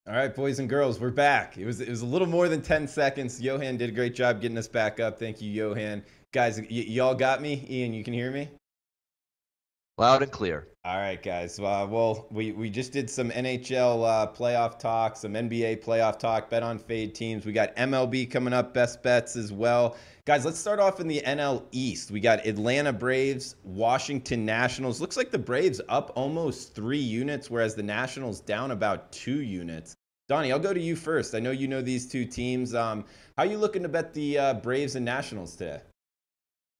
All right, boys and girls, we're back. It was a little more than 10 seconds. Johan did a great job getting us back up. Thank you, Johan. Guys, y'all got me? Ian, you can hear me? Loud and clear. All right, guys. Well, we just did some NHL playoff talk, some NBA playoff talk, bet on fade teams. We got MLB coming up, best bets as well. Guys, let's start off in the NL East. We got Atlanta Braves, Washington Nationals. Looks like the Braves up almost 3 units, whereas the Nationals down about 2 units. Donnie, I'll go to you first. I know you know these two teams. How are you looking to bet the Braves and Nationals today?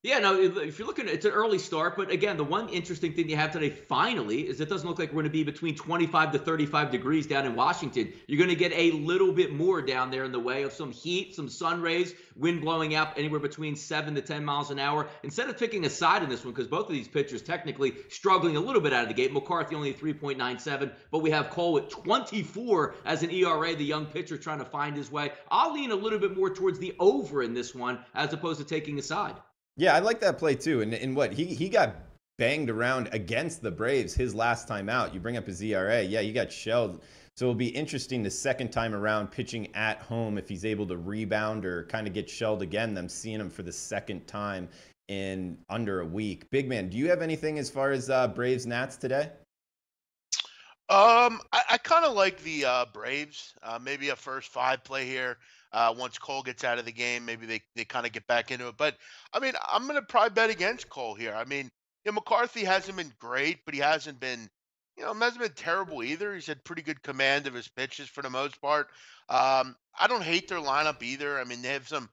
Yeah, no, if you're looking, it's an early start. But again, the one interesting thing you have today, finally, is it doesn't look like we're going to be between 25 to 35 degrees down in Washington. You're going to get a little bit more down there in the way of some heat, some sun rays, wind blowing out anywhere between 7 to 10 miles an hour. Instead of picking a side in this one, because both of these pitchers technically struggling a little bit out of the gate. McCarthy only 3.97, but we have Cole at 24 as an ERA, the young pitcher trying to find his way. I'll lean a little bit more towards the over in this one as opposed to taking a side. Yeah, I like that play too. And what he got banged around against the Braves his last time out. You bring up his ERA. Yeah, he got shelled. So it'll be interesting the second time around pitching at home if he's able to rebound or kind of get shelled again. Them seeing him for the second time in under a week. Big man, do you have anything as far as Braves Nats today? I kind of like the Braves. Maybe a first five play here. Once Cole gets out of the game, maybe they kind of get back into it. But I mean, I'm gonna probably bet against Cole here. I mean, McCarthy hasn't been great, but he hasn't been, hasn't been terrible either. He's had pretty good command of his pitches for the most part. I don't hate their lineup either. I mean, they have some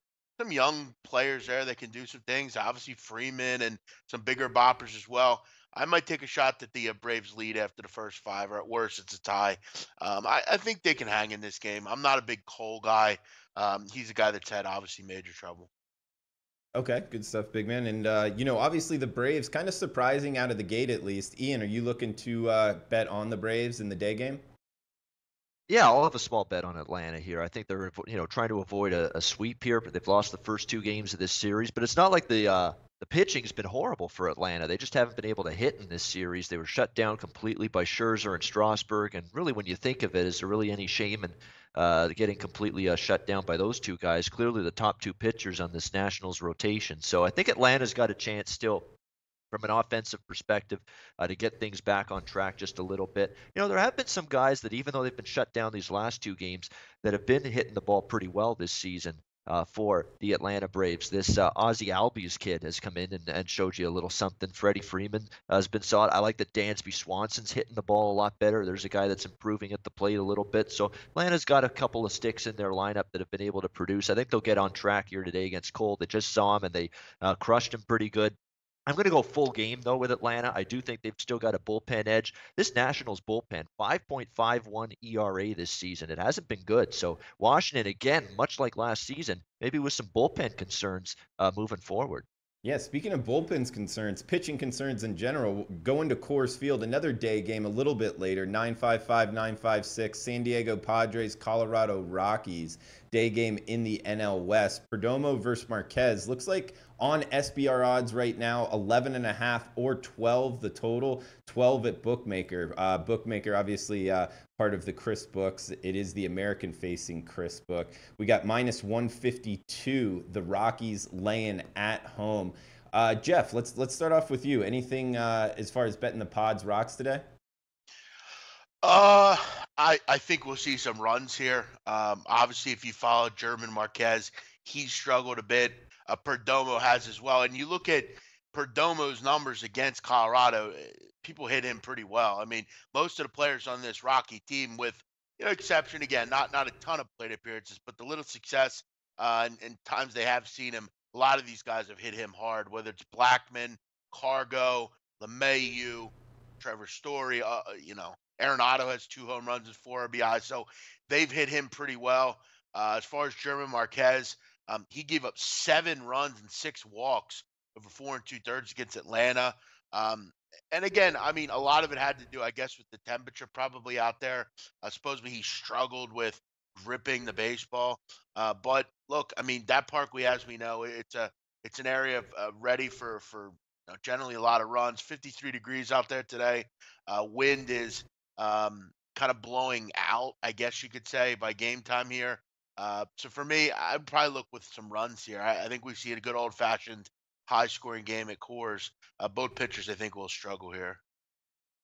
young players there that can do some things. Obviously, Freeman and some bigger boppers as well. I might take a shot that the Braves lead after the first five, or at worst, it's a tie. I think they can hang in this game. I'm not a big Cole guy. He's a guy that's had obviously major trouble. Okay, good stuff, big man. And obviously the Braves kind of surprising out of the gate at least. Ian, are you looking to bet on the Braves in the day game? Yeah, I'll have a small bet on Atlanta here. I think they're trying to avoid a sweep here, but they've lost the first two games of this series. But it's not like the pitching's been horrible for Atlanta. They just haven't been able to hit in this series. They were shut down completely by Scherzer and Strasburg. And really, when you think of it, is there really any shame in getting completely shut down by those two guys? Clearly, the top two pitchers on this Nationals rotation. So I think Atlanta's got a chance still from an offensive perspective to get things back on track just a little bit. There have been some guys that even though they've been shut down these last two games that have been hitting the ball pretty well this season for the Atlanta Braves. This Ozzie Albies kid has come in and showed you a little something. Freddie Freeman has been solid. I like that Dansby Swanson's hitting the ball a lot better. There's a guy that's improving at the plate a little bit. So Atlanta's got a couple of sticks in their lineup that have been able to produce. I think they'll get on track here today against Cole. They just saw him and they crushed him pretty good. I'm going to go full game, though, with Atlanta. I do think they've still got a bullpen edge. This Nationals bullpen, 5.51 ERA this season. It hasn't been good. So Washington, again, much like last season, maybe with some bullpen concerns moving forward. Yeah, speaking of bullpens concerns, pitching concerns in general, going to Coors Field, another day game a little bit later, 9:55, 9:56, San Diego Padres, Colorado Rockies, day game in the NL West. Perdomo versus Marquez. Looks like on SBR odds right now, 11.5 or 12 the total, 12 at Bookmaker. Bookmaker, obviously, part of the Chris books. It is the American facing Chris book. We got minus 152, the Rockies laying at home. Jeff, let's start off with you. Anything as far as betting the Pods Rocks today? Uh, I think we'll see some runs here. Obviously, if you follow German Marquez, he struggled a bit. Perdomo has as well. And you look at Perdomo's numbers against Colorado, people hit him pretty well. I mean, most of the players on this Rocky team, with exception again, not a ton of plate appearances, but the little success and times they have seen him, a lot of these guys have hit him hard. Whether it's Blackman, Cargo, LeMahieu, Trevor Story, Arenado has 2 home runs and 4 RBI, so they've hit him pretty well. As far as German Marquez, he gave up 7 runs and 6 walks over 4 2/3 against Atlanta. Um, and again, I mean, a lot of it had to do, I guess, with the temperature probably out there. Supposedly he struggled with gripping the baseball. But look, I mean, that Parkway, as we know, it's an area of, ready for generally a lot of runs. 53 degrees out there today. Wind is kind of blowing out, I guess you could say, by game time here. So for me, I'd probably look with some runs here. I think we see a good old-fashioned high-scoring game at Coors. Both pitchers, I think, will struggle here.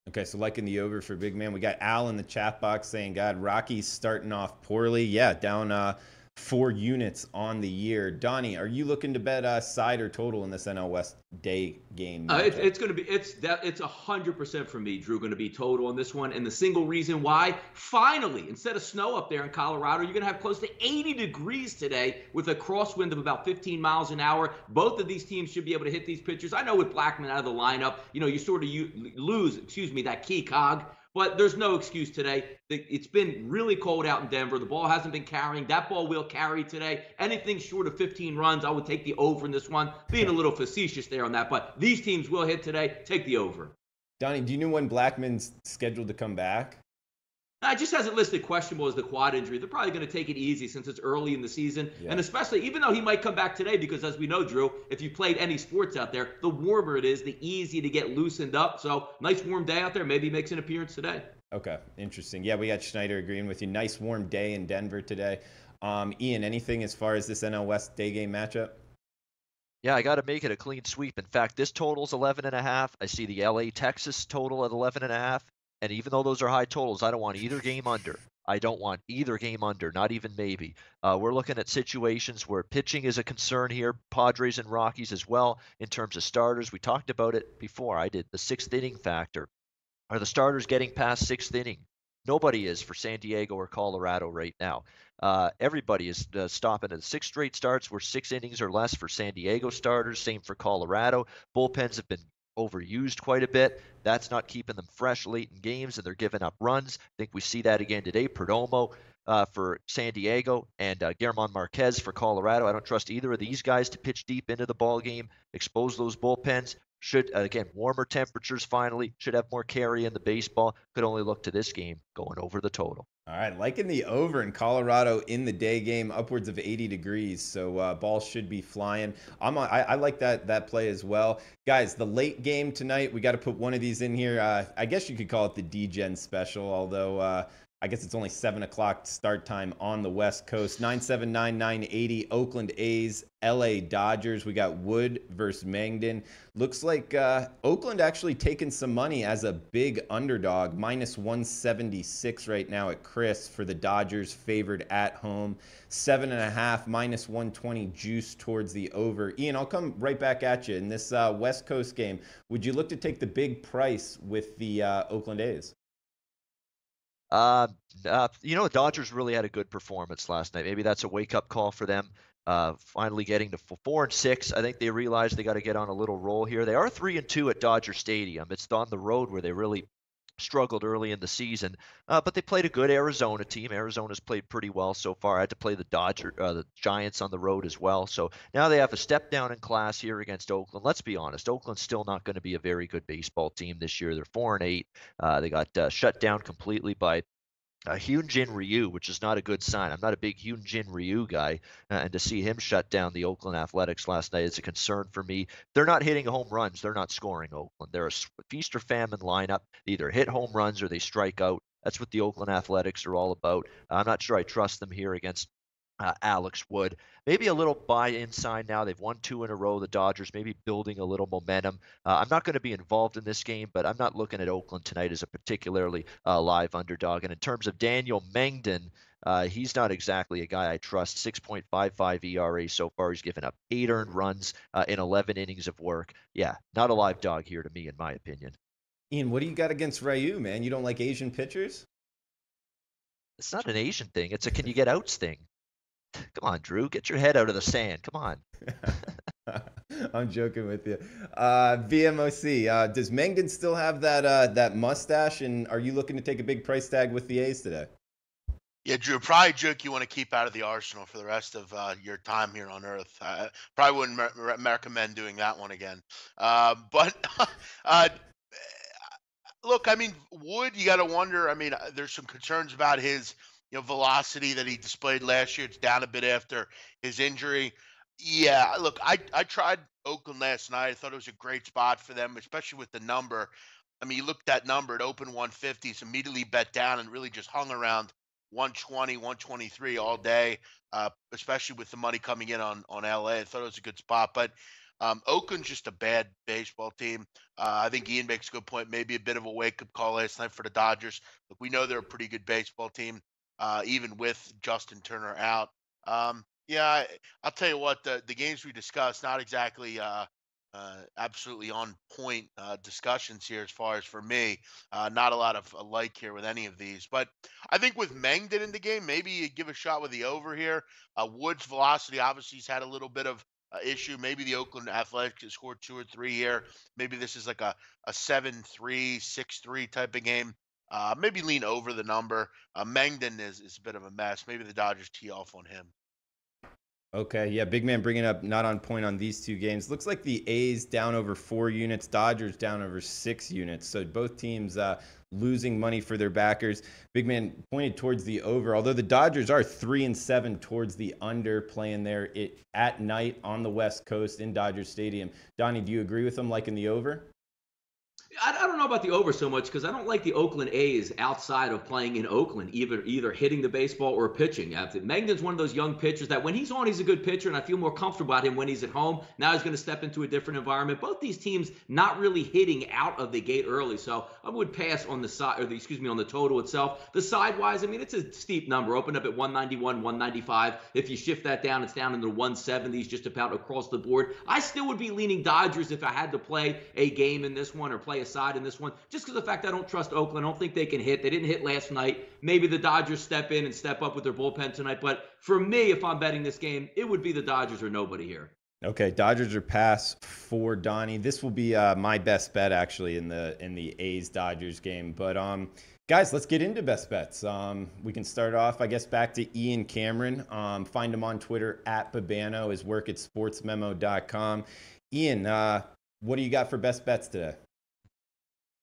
Okay, so liking the over for big man. We got Al in the chat box saying, God, Rockies starting off poorly. Yeah, down 4 units on the year. Donnie, are you looking to bet side or total in this NL West day game? It's going to be it's 100% for me, Drew. Going to be total on this one, and the single reason why, finally, instead of snow up there in Colorado, you're going to have close to 80 degrees today with a crosswind of about 15 miles an hour. Both of these teams should be able to hit these pitchers. I know with Blackman out of the lineup, you sort of lose, that key cog. But there's no excuse today. It's been really cold out in Denver. The ball hasn't been carrying. That ball will carry today. Anything short of 15 runs, I would take the over in this one. Being a little facetious there on that. But these teams will hit today. Take the over. Donnie, do you know when Blackman's scheduled to come back? It just has it listed questionable as the quad injury. They're probably going to take it easy since it's early in the season. Yeah. And especially, even though he might come back today, because as we know, Drew, if you played any sports out there, the warmer it is, the easier to get loosened up. So nice warm day out there. Maybe he makes an appearance today. Okay, interesting. Yeah, we got Schneider agreeing with you. Nice warm day in Denver today. Ian, anything as far as this NL West day game matchup? Yeah, I got to make it a clean sweep. In fact, this total's 11.5. I see the LA-Texas total at 11.5. And even though those are high totals, I don't want either game under. I don't want either game under, not even maybe. We're looking at situations where pitching is a concern here, Padres and Rockies as well, in terms of starters. We talked about it before. I did the 6th inning factor. Are the starters getting past 6th inning? Nobody is for San Diego or Colorado right now. Everybody is stopping at 6 straight starts where 6 innings or less for San Diego starters. Same for Colorado. Bullpens have been overused quite a bit. That's not keeping them fresh late in games, and they're giving up runs. I think we see that again today. Perdomo for San Diego and German Marquez for Colorado. I don't trust either of these guys to pitch deep into the ball game, expose those bullpens. Should, again, warmer temperatures finally, should have more carry in the baseball. Could only look to this game going over the total. All right, liking the over in Colorado in the day game, upwards of 80 degrees, so balls should be flying. I like that play as well. Guys, the late game tonight, we got to put one of these in here. I guess you could call it the D-Gen special, although I guess it's only 7 o'clock start time on the West Coast. 979, 980, Oakland A's, LA Dodgers. We got Wood versus Mangden. Looks like Oakland actually taking some money as a big underdog. Minus 176 right now at Chris for the Dodgers, favored at home. 7.5, minus 120 juice towards the over. Ian, I'll come right back at you. In this West Coast game, would you look to take the big price with the Oakland A's? The Dodgers really had a good performance last night. Maybe that's a wake-up call for them. Finally getting to 4-6. I think they realized they got to get on a little roll here. They are 3-2 at Dodger Stadium. It's on the road where they really struggled early in the season, but they played a good Arizona team. Arizona's played pretty well so far. I had to play the Giants on the road as well. So now they have a step down in class here against Oakland. Let's be honest, Oakland's still not going to be a very good baseball team this year. They're 4-8. They got shut down completely by Hyunjin Ryu, which is not a good sign. I'm not a big Hyunjin Ryu guy, and to see him shut down the Oakland Athletics last night is a concern for me. They're not hitting home runs. They're not scoring Oakland. They're a feast or famine lineup. They either hit home runs or they strike out. That's what the Oakland Athletics are all about. I'm not sure I trust them here against Alex Wood. Maybe a little buy-in sign now. They've won 2 in a row, the Dodgers, maybe building a little momentum. I'm not going to be involved in this game, but I'm not looking at Oakland tonight as a particularly live underdog. And in terms of Daniel Mangden, he's not exactly a guy I trust. 6.55 ERA so far. He's given up 8 earned runs in 11 innings of work. Yeah, not a live dog here to me, in my opinion. Ian, what do you got against Ryu, man? You don't like Asian pitchers? It's not an Asian thing. It's a can you get outs thing. Come on, Drew. Get your head out of the sand. Come on. I'm joking with you. VMOC, does Mangden still have that mustache, and are you looking to take a big price tag with the A's today? Yeah, Drew, probably a joke you want to keep out of the arsenal for the rest of your time here on Earth. Probably wouldn't recommend doing that one again. Look, I mean, Wood, you got to wonder. I mean, there's some concerns about his velocity that he displayed last year. It's down a bit after his injury. Yeah, look, I tried Oakland last night. I thought it was a great spot for them, especially with the number. I mean, you looked at that number, it opened 150s, immediately bet down and really just hung around 120, 123 all day, especially with the money coming in on LA. I thought it was a good spot, but Oakland's just a bad baseball team. I think Ian makes a good point. Maybe a bit of a wake up call last night for the Dodgers. Look, we know they're a pretty good baseball team, even with Justin Turner out. Yeah, I'll tell you what, the games we discussed, not exactly absolutely on point discussions here as far as for me. Not a lot of alike here with any of these. But I think with Mengden in the game, maybe you give a shot with the over here. Woods' velocity obviously he's had a little bit of issue. Maybe the Oakland Athletics has scored 2 or 3 here. Maybe this is like a 7-3, 6-3 type of game. Maybe lean over the number. Mengden is a bit of a mess. Maybe the Dodgers tee off on him. Okay, yeah, big man bringing up not on point on these two games. Looks like the A's down over 4 units, Dodgers down over 6 units. So both teams losing money for their backers. Big man pointed towards the over, although the Dodgers are 3-7 towards the under, playing there at night on the West Coast in Dodger Stadium. Donnie, do you agree with them liking the over? I don't know about the over so much because I don't like the Oakland A's outside of playing in Oakland, either hitting the baseball or pitching. Mengden's one of those young pitchers that when he's on, he's a good pitcher, and I feel more comfortable about him when he's at home. Now he's going to step into a different environment. Both these teams not really hitting out of the gate early, so I would pass on the side, on the total itself. The sidewise, I mean, it's a steep number. Opened up at 191, 195. If you shift that down, it's down in the 170s, just about across the board. I still would be leaning Dodgers if I had to play a game in this one or play a side in this one, just because of the fact I don't trust Oakland. I don't think they can hit. They didn't hit last night. Maybe the Dodgers step in and step up with their bullpen tonight. But for me, if I'm betting this game, it would be the Dodgers or nobody here. Okay, Dodgers are pass for Donnie. This will be my best bet actually in the A's Dodgers game. But guys, let's get into best bets. We can start off, I guess, back to Ian Cameron. Find him on Twitter at Babano. His work at sportsmemo.com. Ian, what do you got for best bets today?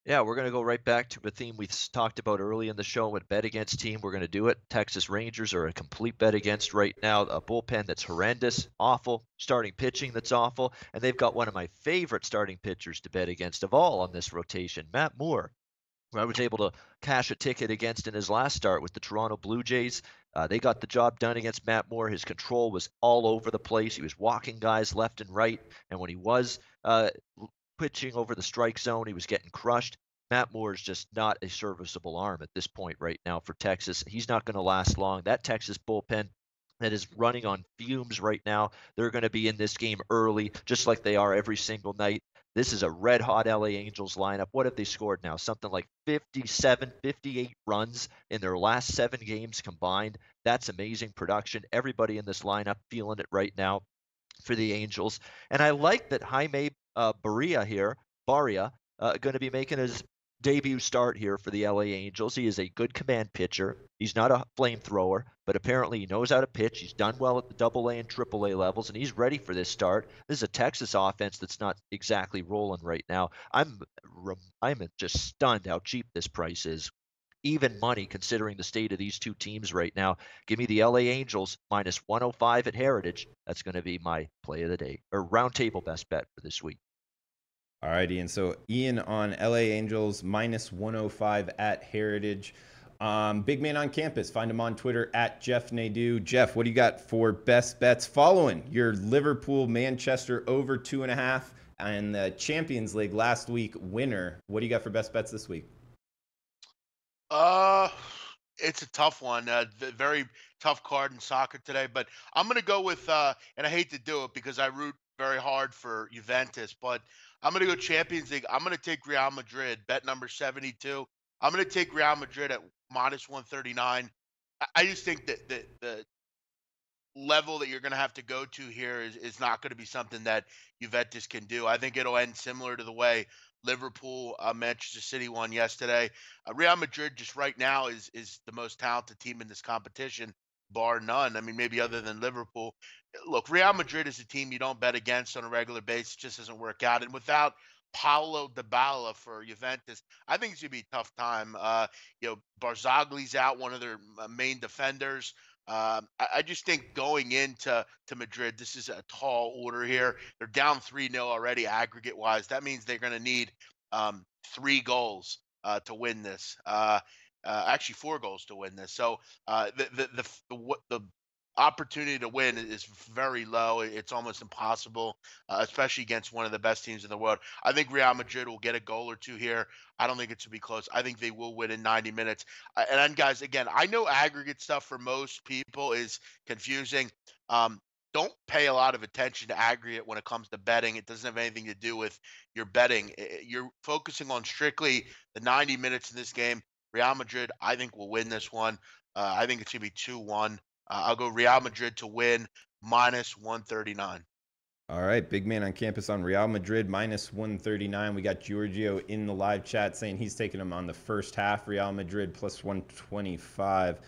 Yeah, we're going to go right back to a theme we talked about early in the show with bet against team. We're going to do it. Texas Rangers are a complete bet against right now. A bullpen that's horrendous, awful, starting pitching that's awful, and they've got one of my favorite starting pitchers to bet against of all on this rotation, Matt Moore, who I was able to cash a ticket against in his last start with the Toronto Blue Jays. They got the job done against Matt Moore. His control was all over the place. He was walking guys left and right, and when he was pitching over the strike zone, he was getting crushed. Matt Moore is just not a serviceable arm at this point right now for Texas. He's not going to last long. That Texas bullpen that is running on fumes right now, they're going to be in this game early, just like they are every single night. This is a red-hot LA Angels lineup. What have they scored now? Something like 57, 58 runs in their last 7 games combined. That's amazing production. Everybody in this lineup feeling it right now for the Angels. And I like that Jaime Barria going to be making his debut start here for the LA Angels. He is a good command pitcher. He's not a flamethrower, but apparently he knows how to pitch. He's done well at the AA and AAA levels, and he's ready for this start. This is a Texas offense that's not exactly rolling right now. I'm just stunned how cheap this price is. Even money considering the state of these two teams right now. Give me the LA Angels minus 105 at Heritage. That's going to be my play of the day, or roundtable best bet for this week. All right, Ian. So Ian on LA Angels minus 105 at Heritage. Big man on campus. Find him on Twitter at Jeff Nadeau. Jeff, what do you got for best bets following your Liverpool Manchester over 2.5 and the Champions League last week winner? What do you got for best bets this week? It's a tough one. Very tough card in soccer today, but I'm going to go with, and I hate to do it because I root very hard for Juventus, but I'm going to go Champions League. I'm going to take Real Madrid, bet number 72. I'm going to take Real Madrid at minus 139. I just think that the level that you're going to have to go to here is not going to be something that Juventus can do. I think it'll end similar to the way Liverpool, Manchester City won yesterday. Real Madrid just right now is the most talented team in this competition, bar none. I mean, maybe other than Liverpool. Look, Real Madrid is a team you don't bet against on a regular basis. It just doesn't work out. And without Paulo Dybala for Juventus, I think it's going to be a tough time. Barzagli's out, one of their main defenders. I just think going into Madrid, this is a tall order here. They're down 3-0 already aggregate-wise. That means they're going to need 3 goals to win this. Actually, 4 goals to win this. So the opportunity to win is very low. It's almost impossible, especially against one of the best teams in the world. I think Real Madrid will get a goal or two here. I don't think it's to be close. I think they will win in 90 minutes. And then, guys, again, I know aggregate stuff for most people is confusing. Don't pay a lot of attention to aggregate when it comes to betting. It doesn't have anything to do with your betting. You're focusing on strictly the 90 minutes in this game. Real Madrid, I think, will win this one. I think it's going to be 2-1. I'll go Real Madrid to win minus 139. All right, big man on campus on Real Madrid minus 139. We got Giorgio in the live chat saying he's taking them on the first half. Real Madrid plus 125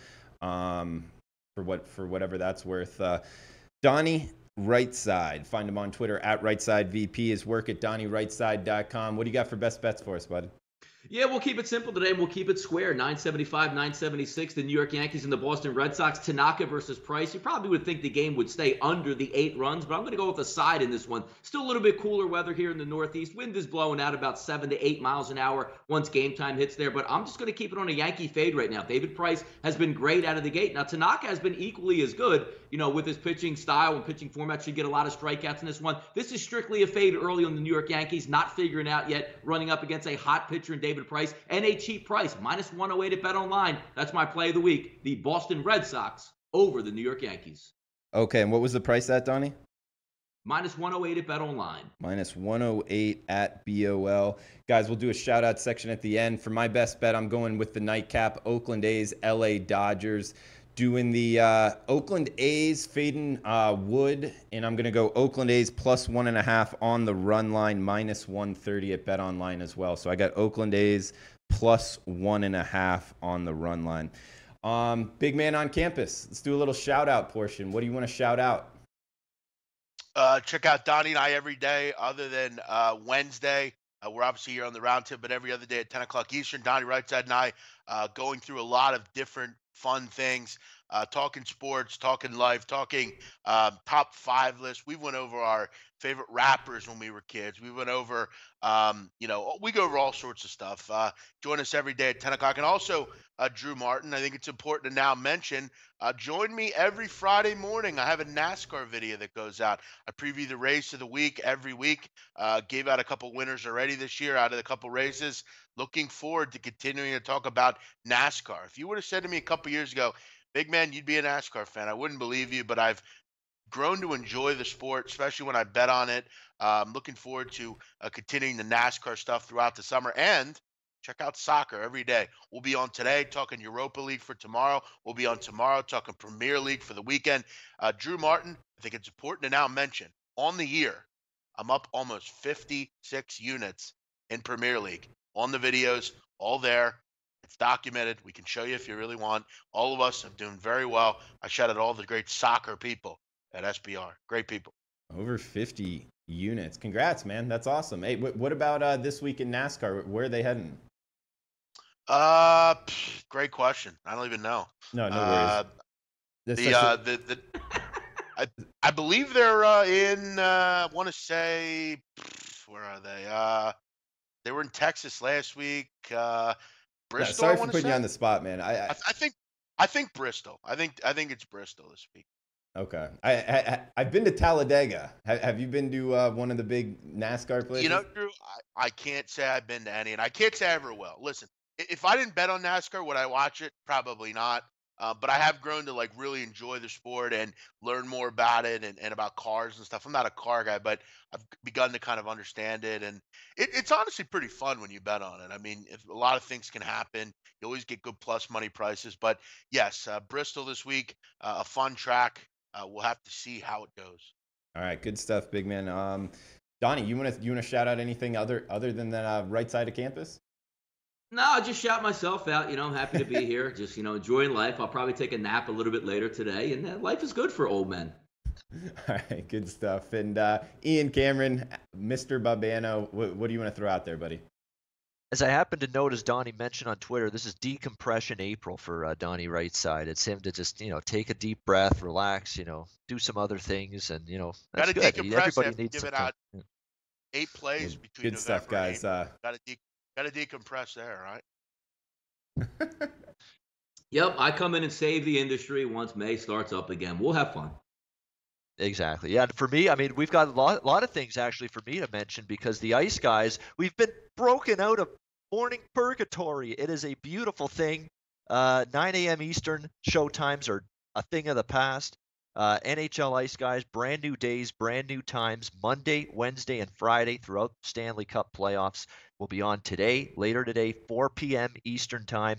for whatever that's worth. Donnie Right Side. Find him on Twitter at RightSideVP. His work at DonnieRightSide.com. What do you got for best bets for us, bud? Yeah, we'll keep it simple today, and we'll keep it square. 975, 976, the New York Yankees and the Boston Red Sox. Tanaka versus Price. You probably would think the game would stay under the 8 runs, but I'm going to go with the side in this one. Still a little bit cooler weather here in the Northeast. Wind is blowing out about 7 to 8 miles an hour once game time hits there, but I'm just going to keep it on a Yankee fade right now. David Price has been great out of the gate. Now, Tanaka has been equally as good, with his pitching style and pitching format. Should get a lot of strikeouts in this one. This is strictly a fade early on the New York Yankees, not figuring out yet, running up against a hot pitcher in David Price and a cheap price, minus 108 at Bet Online. That's my play of the week. The Boston Red Sox over the New York Yankees. Okay, and what was the price at, Donnie? Minus 108 at Bet Online. Minus 108 at BOL. Guys, we'll do a shout-out section at the end. For my best bet, I'm going with the nightcap, Oakland A's, LA Dodgers. Doing the Oakland A's fading Wood, and I'm going to go Oakland A's plus 1.5 on the run line, minus 130 at Bet Online as well. So I got Oakland A's plus 1.5 on the run line. Big man on campus. Let's do a little shout-out portion. What do you want to shout out? Check out Donnie and I every day other than Wednesday. We're obviously here on the roundtable, but every other day at 10 o'clock Eastern, Donnie Rightside and I going through a lot of different fun things, talking sports, talking life, talking top 5 lists. We went over our favorite rappers when we were kids. We went over, we go over all sorts of stuff. Join us every day at 10 o'clock. And also, Drew Martin, I think it's important to now mention, join me every Friday morning. I have a NASCAR video that goes out. I preview the race of the week every week. Gave out a couple winners already this year out of the couple races. Looking forward to continuing to talk about NASCAR. If you would have said to me a couple years ago, big man, you'd be a NASCAR fan, I wouldn't believe you, but I've grown to enjoy the sport, especially when I bet on it. I'm looking forward to continuing the NASCAR stuff throughout the summer. And check out soccer every day. We'll be on today talking Europa League for tomorrow. We'll be on tomorrow talking Premier League for the weekend. Drew Martin, I think it's important to now mention, on the year, I'm up almost 56 units in Premier League. On the videos, all there. It's documented. We can show you if you really want. All of us are doing very well. I shout out all the great soccer people at SBR. Great people. Over 50 units. Congrats, man. That's awesome. Hey, what about this week in NASCAR? Where are they heading? Great question. I don't even know. No worries. I believe they're in. I want to say, where are they? They were in Texas last week. Bristol. Sorry for putting you on the spot, man. I think Bristol. I think it's Bristol this week. Okay. I've been to Talladega. Have you been to one of the big NASCAR places? Drew, I can't say I've been to any, and I can't say I ever will. Listen, if I didn't bet on NASCAR, would I watch it? Probably not. But I have grown to really enjoy the sport and learn more about it and about cars and stuff. I'm not a car guy, but I've begun to kind of understand it. And it's honestly pretty fun when you bet on it. I mean, a lot of things can happen. You always get good plus money prices. But yes, Bristol this week, a fun track. We'll have to see how it goes. All right, good stuff, big man. Donnie, you want to shout out anything other than that right side of campus? No, I'll just shout myself out. I'm happy to be here. Just, enjoying life. I'll probably take a nap a little bit later today, and life is good for old men. All right, good stuff. And Ian Cameron, Mr. Babano, what do you want to throw out there, buddy? As I happen to note, as Donnie mentioned on Twitter, this is decompression April for Donnie Rightside. It's him to just, take a deep breath, relax, do some other things, and, that's Gotta good. decompress Everybody after needs give it some out. 8 plays between Good November stuff, guys. and April. Got to decompress there, right? Yep, I come in and save the industry once May starts up again. We'll have fun. Exactly. Yeah. And for me, I mean, we've got a lot of things actually for me to mention because the Ice Guys, we've been broken out of morning purgatory. It is a beautiful thing. 9 a.m. Eastern show times are a thing of the past. NHL Ice Guys, brand new days, brand new times. Monday, Wednesday, and Friday throughout the Stanley Cup playoffs will be on today, later today, 4 p.m. Eastern time.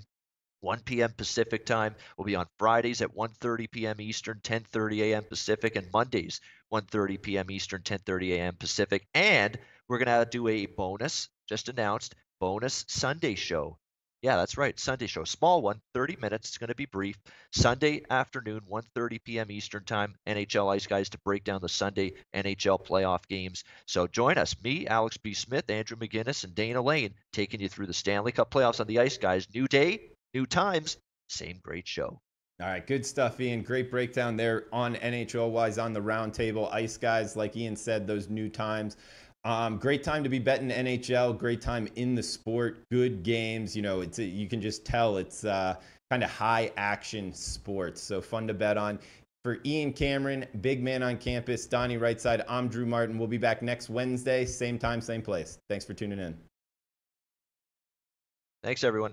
1 p.m. Pacific time. Will be on Fridays at 1:30 p.m. Eastern, 10:30 a.m. Pacific, and Mondays 1:30 p.m. Eastern, 10:30 a.m. Pacific. And we're gonna do a bonus, just announced, bonus Sunday show. Yeah, that's right, Sunday show, small one, 30 minutes. It's gonna be brief. Sunday afternoon, 1:30 p.m. Eastern time. NHL Ice Guys to break down the Sunday NHL playoff games. So join us, me, Alex B. Smith, Andrew McGinnis, and Dana Lane, taking you through the Stanley Cup playoffs on the Ice Guys. New day, new times, same great show. All right, good stuff, Ian. Great breakdown there on NHL Wise on the roundtable. Ice Guys, like Ian said, those new times. Great time to be betting NHL. Great time in the sport. Good games. You know, you can just tell it's kind of high action sports. So fun to bet on. For Ian Cameron, big man on campus, Donnie Rightside, I'm Drew Martin. We'll be back next Wednesday, same time, same place. Thanks for tuning in. Thanks, everyone.